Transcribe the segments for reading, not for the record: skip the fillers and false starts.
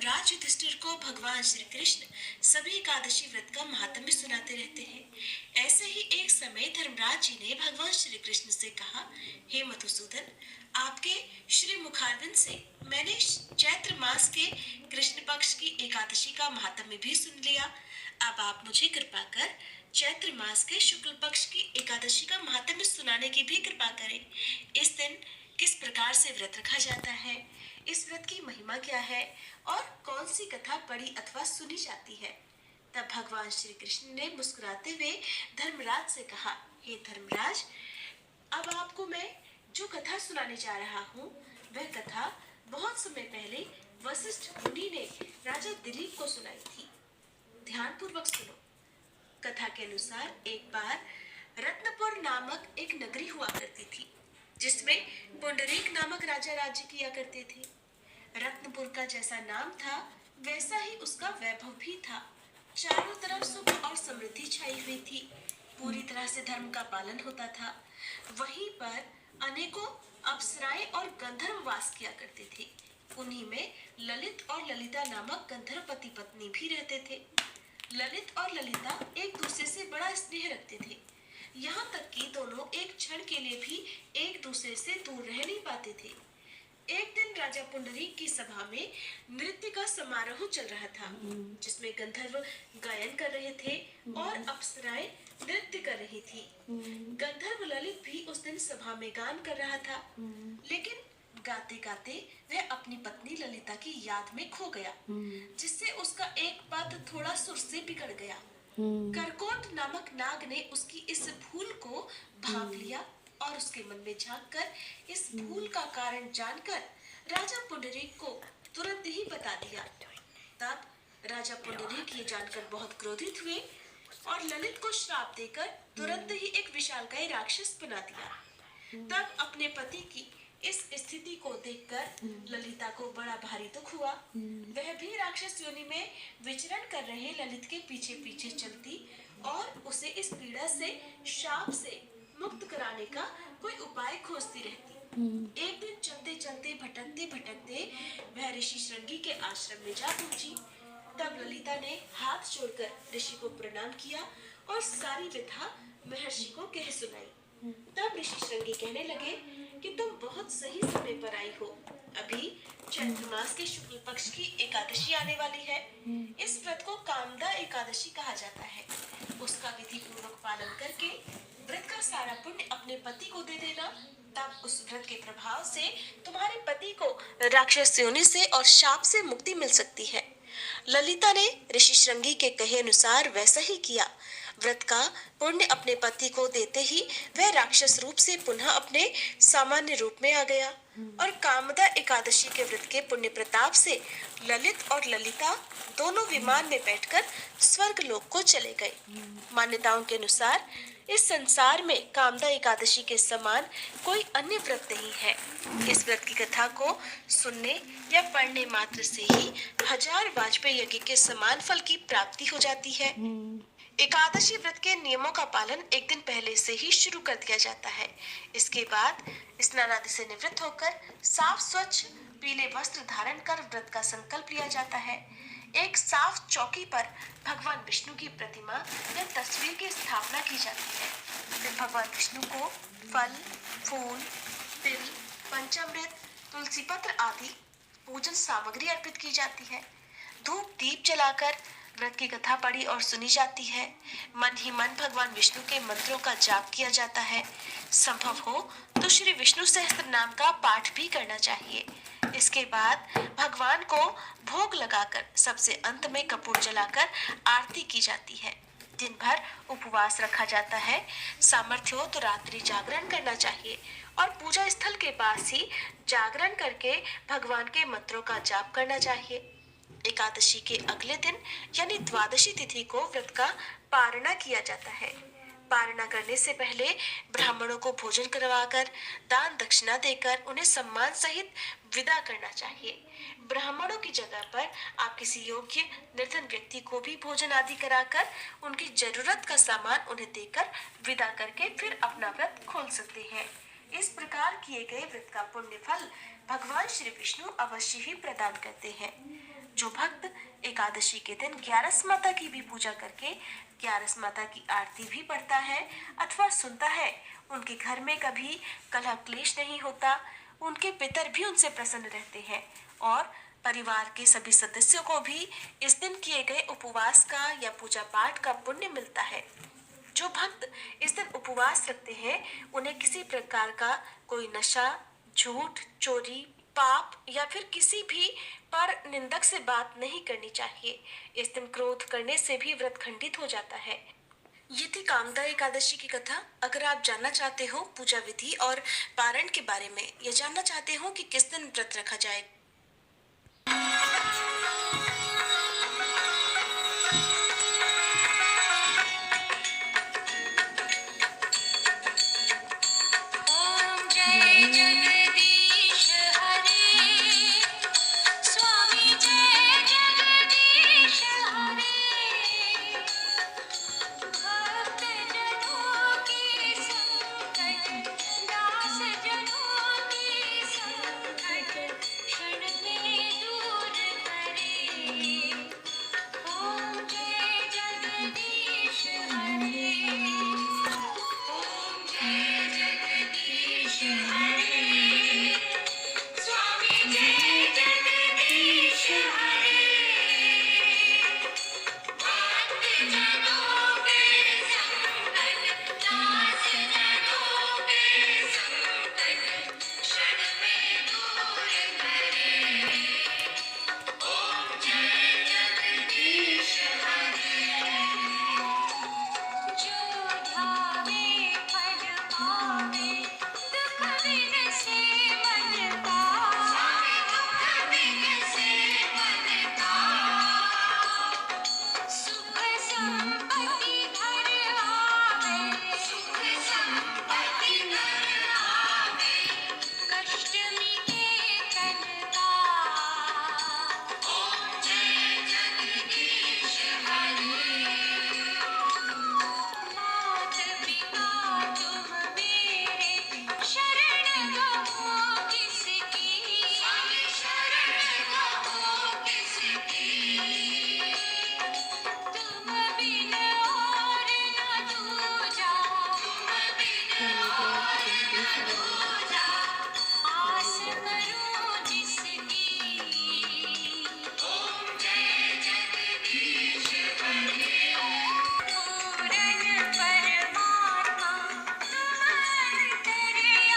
धर्मराज युधिष्ठिर को भगवान श्री कृष्ण सभी एकादशी व्रत का महात्म्य सुनाते रहते हैं। ऐसे ही एक समय धर्मराज जी ने भगवान श्री कृष्ण से कहा, हे मधुसूदन, आपके श्री मुखारविंद से मैंने चैत्र मास के कृष्ण पक्ष की एकादशी का महात्म्य भी सुन लिया। अब आप मुझे कृपा कर चैत्र मास के शुक्ल पक्ष की एकादशी का महात्म्य सुनाने की भी कृपा करें। इस दिन किस प्रकार से व्रत रखा जाता है, इस व्रत की महिमा क्या है और कौन सी कथा पढ़ी अथवा सुनी जाती है। तब भगवान श्री कृष्ण ने मुस्कुराते हुए धर्मराज से कहा, हे धर्मराज, अब आपको मैं जो कथा सुनाने जा रहा हूँ वह कथा बहुत समय पहले वशिष्ठ मुनि ने राजा दिलीप को सुनाई थी। ध्यानपूर्वक सुनो। कथा के अनुसार एक बार रत्नपुर नामक एक नगरी हुआ करती थी, जिसमें पुंडरीक नामक राजा राज्य किया करते थे। रत्नपुर का जैसा नाम था वैसा ही उसका वैभव भी था। चारों तरफ सुख और समृद्धि छाई हुई थी। पूरी तरह से धर्म का पालन होता था। वहीं पर अनेकों अप्सराएं और गंधर्व वास किया करते थे। उन्हीं में ललित और ललिता नामक गंधर्व पति पत्नी भी रहते थे। ललित और ललिता एक दूसरे से बड़ा स्नेह रखते थे, यहाँ तक कि दोनों एक क्षण के लिए भी एक दूसरे से दूर रह नहीं पाते थे। एक दिन राजा पुंडरीक की सभा में नृत्य का समारोह चल रहा था, जिसमें गंधर्व गायन कर रहे थे और अप्सराएं नृत्य कर रही थी। गंधर्व ललित भी उस दिन सभा में गान कर रहा था, लेकिन गाते गाते वह अपनी पत्नी ललिता की याद में खो गया, जिससे उसका एक पद थोड़ा सुर से बिगड़ गया। करकोट नामक नाग ने उसकी इस भूल को भांप लिया और उसके मन में झांककर इस भूल का कारण जानकर राजा पुंडरीक को तुरंत ही बता दिया। तब राजा पुंडरीक ये जानकर बहुत क्रोधित हुए और ललित को श्राप देकर तुरंत ही एक विशालकाय राक्षस बना दिया। तब अपने पति की इस स्थिति को देखकर ललिता को बड़ा भारी दुख हुआ। वह भी राक्षस योनि में विचरण कर रहे ललित के पीछे पीछे चलती और उसे इस पीड़ा से, शाप से मुक्त कराने का कोई उपाय खोजती रहती। एक दिन चलते चलते भटकते भटकते वह ऋषि श्रृंगी के आश्रम में जा पहुंची। तब ललिता ने हाथ जोड़कर ऋषि को प्रणाम किया और सारी व्यथा महर्षि को कह सुनाई। तब ऋषि श्रृंगी कहने लगे कि तुम बहुत सही समय पर आई हो। अभी चैत्र मास के शुक्ल पक्ष की एकादशी आने वाली है। इस व्रत को कामदा एकादशी कहा जाता है। उसका विधि पूर्वक पालन करके व्रत का सारा पुण्य अपने पति को दे देना। तब उस व्रत के प्रभाव से तुम्हारे पति को राक्षस योनि से और शाप से मुक्ति मिल सकती है। ललिता ने ऋषि श्रृंगी के कहे अनुसार वैसा ही किया। व्रत का पुण्य अपने पति को देते ही वह राक्षस रूप से पुनः अपने सामान्य रूप में आ गया और कामदा एकादशी के व्रत के पुण्य प्रताप से ललित और ललिता दोनों विमान में बैठकर स्वर्ग लोक को चले गए। मान्यताओं के अनुसार इस संसार में कामदा एकादशी के समान कोई अन्य व्रत नहीं है। इस व्रत की कथा को सुनने या पढ़ने मात्र से ही 1000 वाजपेयी यज्ञ के समान फल की प्राप्ति हो जाती है। एकादशी व्रत के नियमों का पालन एक दिन पहले से ही शुरू कर दिया जाता है। इसके बाद स्नान आदि से निवृत्त होकर साफ स्वच्छ पीले वस्त्र धारण कर व्रत का संकल्प लिया जाता है। एक साफ चौकी पर भगवान विष्णु की प्रतिमा या तस्वीर की स्थापना की जाती है। फिर भगवान विष्णु को फल, फूल, तिल, पंचामृत, तुलसी पत्र आदि पूजन सामग्री अर्पित की जाती है। धूप दीप जलाकर व्रत की कथा पढ़ी और सुनी जाती है। मन ही मन भगवान विष्णु के मंत्रों का जाप किया जाता है। संभव हो तो श्री विष्णु सहस्त्र नाम का पाठ भी करना चाहिए। इसके बाद भगवान को भोग लगाकर सबसे अंत में कपूर जलाकर आरती की जाती है। दिन भर उपवास रखा जाता है। सामर्थ्य हो तो रात्रि जागरण करना चाहिए और पूजा स्थल के पास ही जागरण करके भगवान के मंत्रों का जाप करना चाहिए। एकादशी के अगले दिन यानी द्वादशी तिथि को व्रत का पारणा किया जाता है। पारणा करने से पहले ब्राह्मणों को भोजन करवाकर दान दक्षिणा देकर उन्हें सम्मान सहित विदा करना चाहिए। ब्राह्मणों की जगह पर आप किसी योग्य निर्धन व्यक्ति को भी भोजन आदि कराकर उनकी जरूरत का सामान उन्हें देकर विदा करके फिर अपना व्रत खोल सकते हैं। इस प्रकार किए गए व्रत का पुण्य फल भगवान श्री विष्णु अवश्य ही प्रदान करते हैं। जो भक्त एकादशी के दिन ग्यारस माता की भी पूजा करके ग्यारस माता की आरती भी पढ़ता है अथवा सुनता है, उनके घर में कभी कलह क्लेश नहीं होता, उनके पितर भी उनसे प्रसन्न रहते हैं और परिवार के सभी सदस्यों को भी इस दिन किए गए उपवास का या पूजा पाठ का पुण्य मिलता है। जो भक्त इस दिन उपवास रखते हैं, उन्हें किसी प्रकार का कोई नशा, झूठ, चोरी, पाप या फिर किसी भी पर निंदक से बात नहीं करनी चाहिए। इस दिन क्रोध करने से भी व्रत खंडित हो जाता है। ये थी कामदा एकादशी की कथा। अगर आप जानना चाहते हो पूजा विधि और पारण के बारे में, या जानना चाहते हो कि किस दिन व्रत रखा जाए, ओम जय जगदीश हरे, स्वामी जय जगदीश हरे, भक्त जनों के संकट, दास जनों के संकट, क्षण में दूर करे। ओम जय जगदीश हरे, ओम जय जगदीश हरे, स्वामी जय जगदीश हरे, भक्त जनों के संकट, दास जनों के संकट, क्षण में दूर करे। ओम जय जगदीश हरे, जो ध्यावे फल पावे, दुख बिनसे मन का, स्वामी दुख बिनसे मन का, सुख संपत्ति घर आवे, सुख संपत्ति घर आवे, कष्ट मिटे तन का। ओम जय जगदीश हरे, मात पिता तुम मेरे, शरण गहो किसकी, स्वामी शरण गहो किसकी, तुम बिन और न दूजा, तुम बिन और न दूजा, आस करो जिसकी। ओम जय जगदीश हरे, पूरन परमात्मा तुम अंतर्यामी,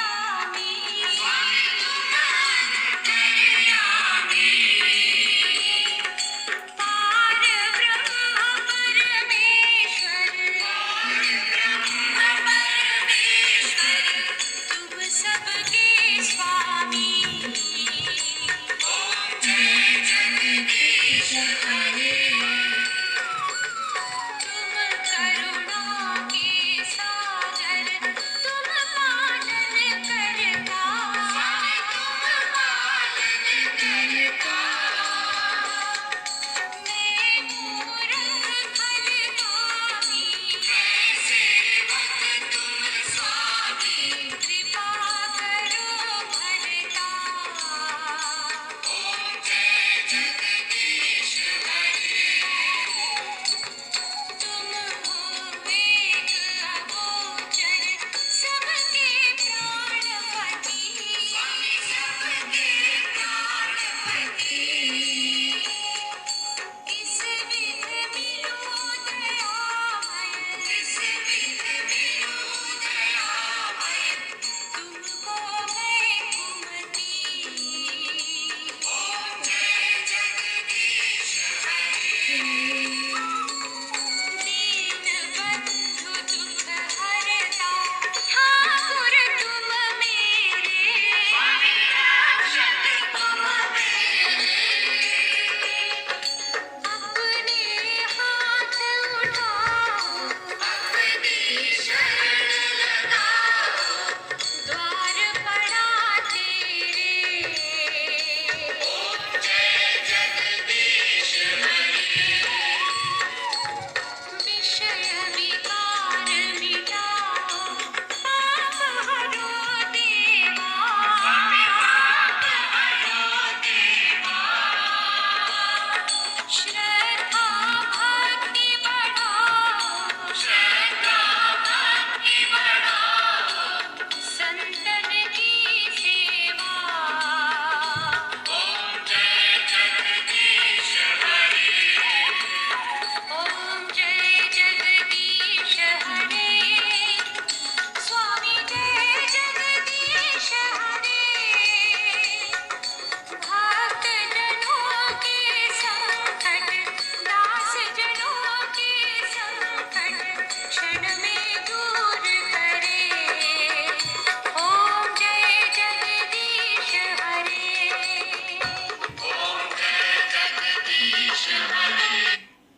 स्वामी तुम अंतर्यामी, पार ब्रह्म परमेश्वर, पार ब्रह्म परमेश्वर, तुम सबके स्वामी। ओम जय जगदीश हरे, तुम करुणा के सागर, तुम पालन करता, स्वामी तुम पालन करता, मैं मूरख फल कामी, मैं सेवक तुम स्वामी, कृपा करो भरता। ओम जय जगदीश हरे, तुम हो एक अगोचर, सबके प्राणपति, स्वामी सबके प्राणपति, इस विध मिलो दयामय, इस विध मिलो दयामय, तुमको मैं कुमति। ओम जय जगदीश श्री